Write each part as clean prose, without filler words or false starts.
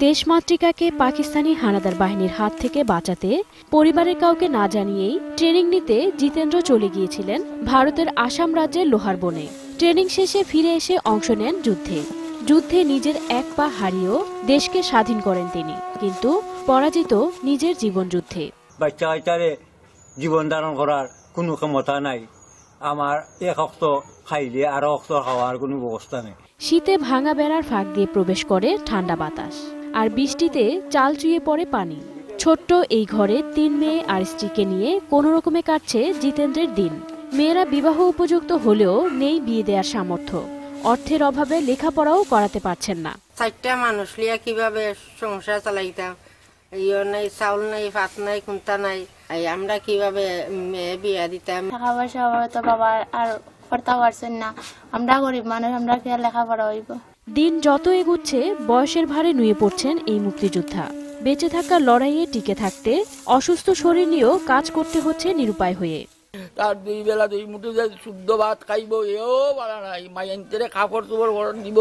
দেশমাতৃকাকে পাকিস্তানি হানাদার বাহিনীর হাত থেকে বাঁচাতে পরিবারের কাউকে না জানিয়েই ট্রেনিং নিতে জিতেন্দ্র চলে গিয়েছিলেন ভারতের আসাম রাজ্যের লোহারবনে। ট্রেনিং শেষে ফিরে এসে অংশ নেন যুদ্ধে নিজের এক পা হারিয়েও দেশকে স্বাধীন করেন তিনি, কিন্তু পরাজিত নিজের জীবনযুদ্ধে। বাচ্চাটারে জীবন ধারণ করার কোনো ক্ষমতা নাই, আমার এক অক্ত খাইলে আরো অক্ত খাওয়ার কোনো ব্যবস্থা নেই। শীতে ভাঙা বেড়ার ফাঁক দিয়ে প্রবেশ করে ঠান্ডা বাতাস, আর বৃষ্টিতে চাল চুইয়ে পড়ে পানি। ছোট্ট এই ঘরে 3 মেয়ে আর স্ত্রীকে নিয়ে কোনো রকমে কাটছে জিতেন্দ্রের দিন। মেয়েরা বিবাহ উপযুক্ত হলেও নেই বিয়ে দেওয়ার সামর্থ্য, অর্থের অভাবে লেখাপড়াও করাতে পারছেন না। 4টা মানুষ লিয়া কিভাবে সংসার চালাইতাম, ইয়ে নাই, চাউল নাই, ভাত নাই, কুন্তা নাই, আমরা কিভাবে মেয়ে বিয়া দিতাম। টাকা পয়সা তো বাবা আর করতে পারছেন না, আমরা গরিব মানুষ, আমরা কি আর লেখাপড়া হইব। দিন যত এগুচ্ছে বয়সের ভারে নুয়ে পড়ছেন এই মুক্তিযোদ্ধা। বেঁচে থাকার লড়াইয়ে টিকে থাকতে অসুস্থ শরীর নিয়েও কাজ করতে হচ্ছে নিরুপায় হয়ে। তার 2 বেলা 2 মুঠো যে শুদ্ধ ভাত খাইব এও পারা নাই, মাইয়ান্তেরে কাপড় চোপড় গরম দিব,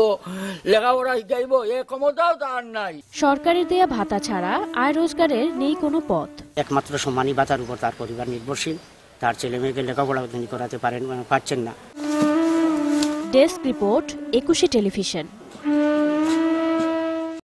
লেখাপড়া শিখাইব এ ক্ষমতাও তার নাই। সরকারের দেয়া ভাতা ছাড়া আয় রোজগারের নেই কোনো পথ। একমাত্র সম্মানী ভাতার উপর তার পরিবার নির্ভরশীল, তার ছেলে মেয়েকে লেখাপড়া তিনি করাতে পারছেন না। Desk report, 21 television.